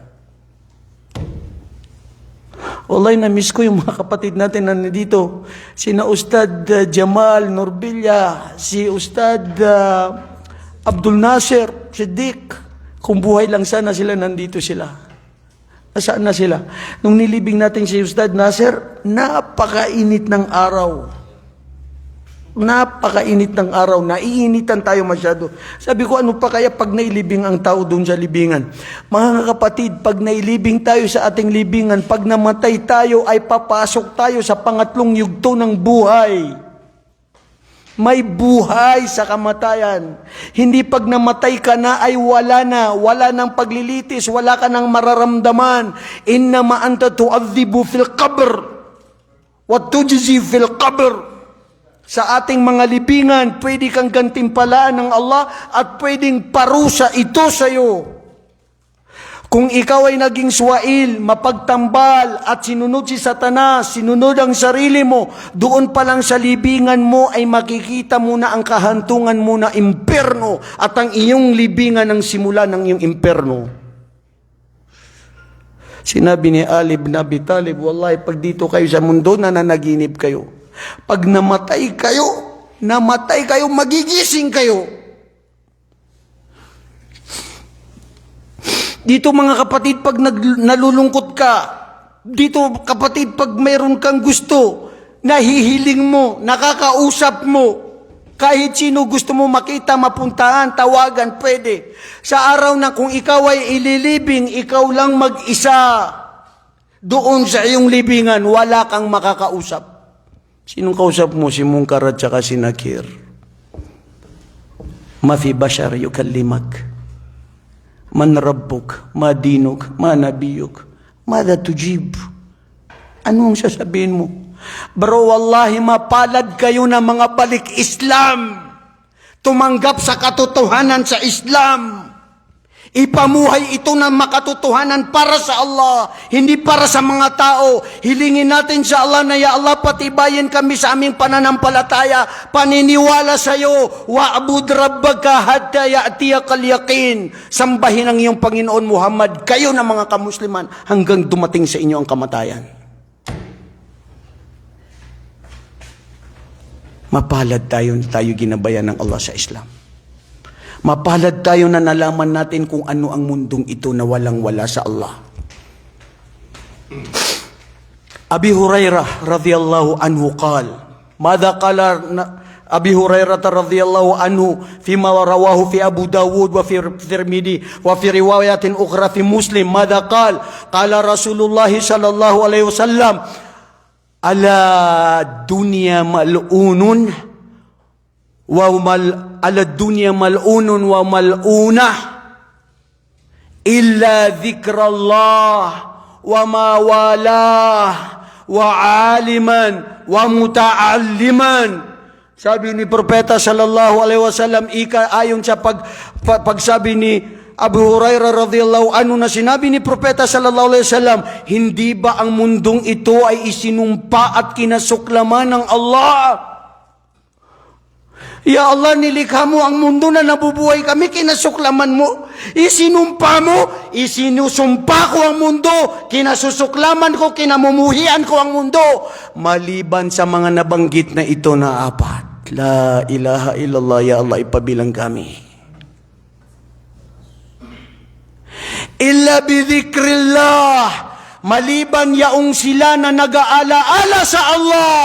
Wallahi, na-miss ko yung mga kapatid natin na nandito. Sina Ustad Jamal Norbilla, si Ustad Abdul Nasir Siddiq. Kung buhay lang sana sila, nandito sila. Nasaan na sila? Nung nilibing natin si Ustad Nasir, napakainit ng araw. Napakainit ng araw, naiinitan tayo masyado. Sabi ko, ano pa kaya pag nailibing ang tao doon sa libingan? Mga kapatid, pag nailibing tayo sa ating libingan, pag namatay tayo, ay papasok tayo sa pangatlong yugto ng buhay. May buhay sa kamatayan. Hindi pag namatay ka na ay wala na, wala nang paglilitis, wala ka nang mararamdaman. Innama anta tu'adhibu fil qabr wa tujzi fil qabr. Sa ating mga libingan, pwede kang gantimpalaan ng Allah at pwedeng parusa ito sa iyo. Kung ikaw ay naging swail, mapagtambal at sinunod si Satanas, sinunod ang sarili mo, doon pa lang sa libingan mo ay makikita mo na ang kahantungan mo na imperno at ang iyong libingan ang simula ng iyong imperno. Sinabi ni Ali ibn Abi Talib, wallahi, pag dito kayo sa mundo, nananaginip kayo. Pag namatay kayo, magigising kayo. Dito mga kapatid, pag nalulungkot ka, dito kapatid, pag mayroon kang gusto, nahihiling mo, nakakausap mo, Kahit sino gusto mo makita, mapuntahan, tawagan, pwede. Sa araw na kung ikaw ay ililibing, ikaw lang mag-isa. Doon sa iyong libingan, wala kang makakausap. Sinong kausap mo? Si Munkar at saka si Nakir. Ma fi bashar yukallimak. Man rabbuk, ma dinuk, ma nabiyuk. Mada tujib? Ano ang sasabihin mo? Bro, wallahi mapalad kayo na mga balik Islam. Tumanggap sa katotohanan sa Islam. Ipamuhay ito ng makatotohanan para sa Allah, hindi para sa mga tao. Hilingin natin sa Allah na, Ya Allah, patibayin kami sa aming pananampalataya, paniniwala sa iyo. Wa'bud rabbaka hatta ya'tiyakal yaqin. Sambahin ang iyong Panginoon Muhammad, kayo na mga kamusliman, hanggang dumating sa inyo ang kamatayan. Mapalad tayo ginabayan ng Allah sa Islam. Mapalad tayo na nalaman natin kung ano ang mundong ito na walang-wala sa Allah. Abi Hurairah radhiyallahu anhu qala, madha qala Abi Hurairah radhiyallahu anhu fima rawahu fi Abu Dawud wa fi Tirmidhi wa fi riwayatin ukhra fi Muslim, madha qala Rasulullah sallallahu alaihi wasallam, ala dunya mal'unun ala dunya mal'unun wa mal'unah illa dhikrallah wa ma walah wa aliman wa muta'alliman. Sabi ni Propeta sallallahu alaihi wasallam, ayon sa pagsabi ni Abu Hurairah radhiyallahu anhu, na sinabi ni Propeta sallallahu alaihi wasallam, hindi ba ang mundong ito ay isinumpa at kinasuklaman ng Allah? Ya Allah, nilikha mo ang mundo na nabubuhay kami, kinasuklaman mo. Isinumpa mo, isinusumpa ko ang mundo, kinasusuklaman ko, kinamumuhian ko ang mundo. Maliban sa mga nabanggit na ito na apat. La ilaha illallah, Ya Allah, ipabilang kami. Illa bidhikrillah, maliban yaong sila na nag-aalaala sa Allah.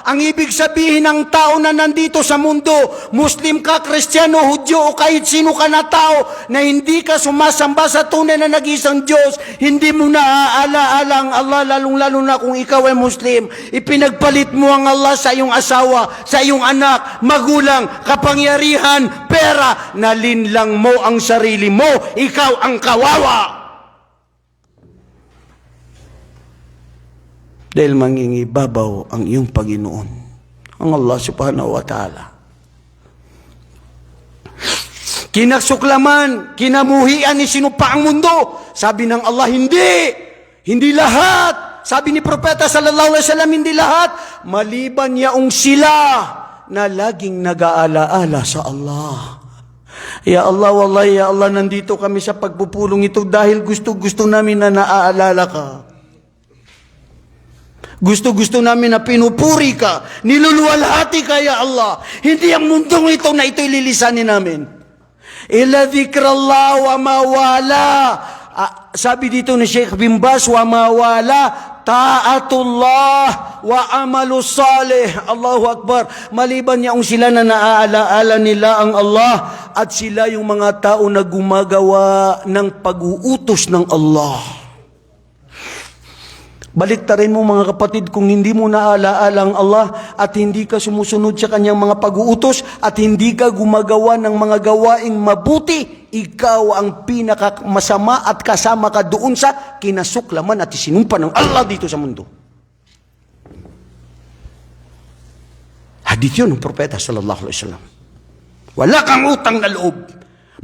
Ang ibig sabihin ng tao na nandito sa mundo, Muslim ka, Kristiyano, Hudyo, o kahit sino ka na tao na hindi ka sumasamba sa tunay na nag-isang Diyos, hindi mo na aalaala ang Allah, lalong-lalo na kung ikaw ay Muslim. Ipinagpalit mo ang Allah sa iyong asawa, sa iyong anak, magulang, kapangyarihan, pera. Nalinlang mo ang sarili mo, ikaw ang kawawa. Dahil mangingibabaw ang iyong Panginoon, ang Allah subhanahu wa ta'ala. Kinasuklaman, kinamuhian, isinupa ang mundo. Sabi ng Allah, hindi lahat. Sabi ni Propeta sallallahu alaihi wasallam, hindi lahat. Maliban yaong sila na laging nag-aalaala sa Allah. Ya Allah, wallahi, Ya Allah, nandito kami sa pagpupulong ito dahil gusto-gusto namin na naaalala ka. Gusto-gusto namin na pinupuri ka, niluluwalhati ka, Ya Allah. Hindi ang mundong ito na ito'y lilisanin namin. Ila dhikrallah wa mawala. Sabi dito ni Sheikh bin Baz, wa mawala ta'atullah wa amalu salih. Allahu Akbar. Maliban niyaong sila na naaalaala nila ang Allah at sila yung mga tao na gumagawa ng pag-uutos ng Allah. Baliktarin mo mga kapatid, kung hindi mo naaalaala ang Allah at hindi ka sumusunod sa kanyang mga pag-uutos at hindi ka gumagawa ng mga gawaing mabuti, ikaw ang pinakamasama at kasama ka doon sa kinasuklaman at isinumpa ng Allah dito sa mundo. Hadith yun ng Propeta sallallahu alaihi wasallam. Wala kang utang na loob.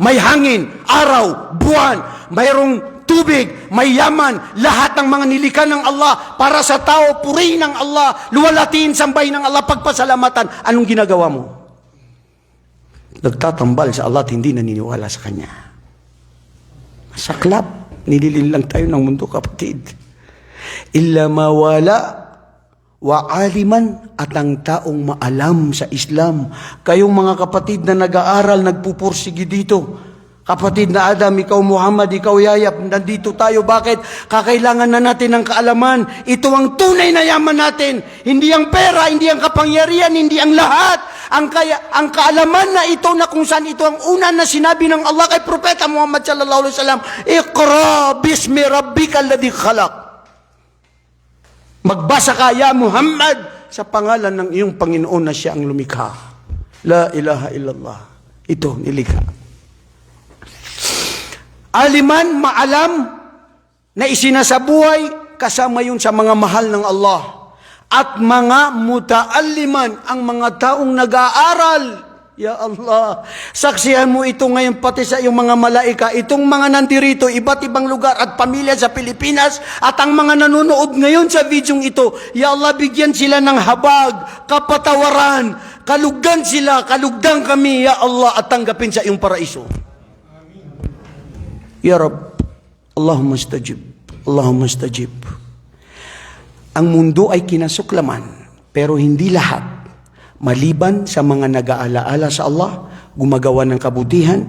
May hangin, araw, buwan, mayroong tubig, may yaman, lahat ng mga nilikha ng Allah para sa tao, purihin ng Allah, luwalatiin, sambahin ng Allah, pagpasalamatan. Anong ginagawa mo? Nagtatambal sa Allah at hindi naniniwala sa Kanya. Masaklap. Nililin lang tayo ng mundo, kapatid. Illa mawala wa aliman, at ang taong maalam sa Islam. Kayong mga kapatid na nag-aaral, nagpupursigi dito, kapatid na Adam, ikaw Muhammad, ikaw Yayap, nandito tayo. Bakit? Kakailangan na natin ng kaalaman. Ito ang tunay na yaman natin. Hindi ang pera, hindi ang kapangyarihan, hindi ang lahat. ang kaalaman na ito na kung saan ito ang una na sinabi ng Allah kay Propeta Muhammad sallallahu alaihi wasallam, Iqra bismi rabbikal ladzi khalaq. Magbasa ka, ya Muhammad, sa pangalan ng iyong Panginoon na siya ang lumikha. La ilaha illallah. Ito, nilikha. Aliman, maalam, na isinasabuhay, kasama yun sa mga mahal ng Allah. At mga mutaalliman, ang mga taong nag-aaral. Ya Allah, saksihan mo ito ngayon pati sa iyong mga malaika, itong mga nandirito, iba't ibang lugar at pamilya sa Pilipinas, at ang mga nanonood ngayon sa videong ito, Ya Allah, bigyan sila ng habag, kapatawaran, kalugdan sila, kalugdan kami, Ya Allah, at tanggapin sa iyong paraiso. Ya Rab, Allahumma stajib, Allahumma stajib. Ang mundo ay kinasuklaman, pero hindi lahat. Maliban sa mga nag-aalaala sa Allah, gumagawa ng kabutihan,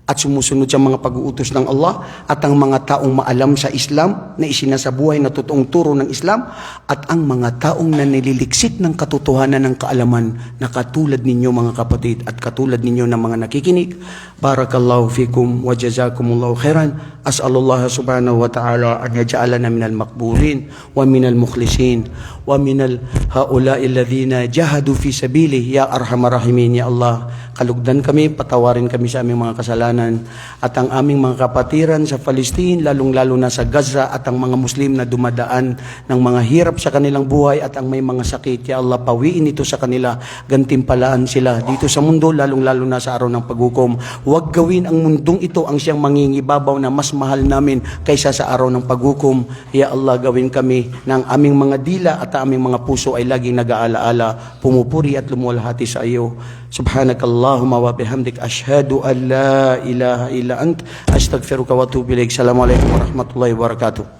at sumusunod sa mga pag-uutos ng Allah, at ang mga taong maalam sa Islam na isinasabuhay na totoong turo ng Islam, at ang mga taong nanililiksit ng katotohanan ng kaalaman na katulad ninyo mga kapatid at katulad ninyo ng mga nakikinig. Barakallahu fikum wa jazakumullahu khairan. As'alullah subhanahu wa ta'ala an yaj'alana minal maqbulin wa minal mukhlisin wa minal haula'i alladhina jahadu fi sabilih. Ya arhamar rahimin, ya Allah, kalugdan kami, patawarin kami sa aming mga kasalanan, at ang aming mga kapatiran sa Palestine, lalong-lalo na sa Gaza, at ang mga Muslim na dumadaan ng mga hirap sa kanilang buhay at ang may mga sakit, ya Allah, pawiin ito sa kanila, gantimpalaan sila dito sa mundo, lalong-lalo na sa araw ng paghukom. Huwag gawin ang mundong ito ang siyang mangingibabaw na mas mahal namin kaysa sa araw ng paghukom. Ya Allah, gawin kami ng aming mga dila at aming mga puso ay laging nag-aalaala, pumupuri at lumuwalhati sa iyo. Subhanakallahumma wa bihamdik, ashhadu an la ilaha illa ant, astaghfiruka wa atubu ilaik. Assalamualaikum warahmatullahi wabarakatuh.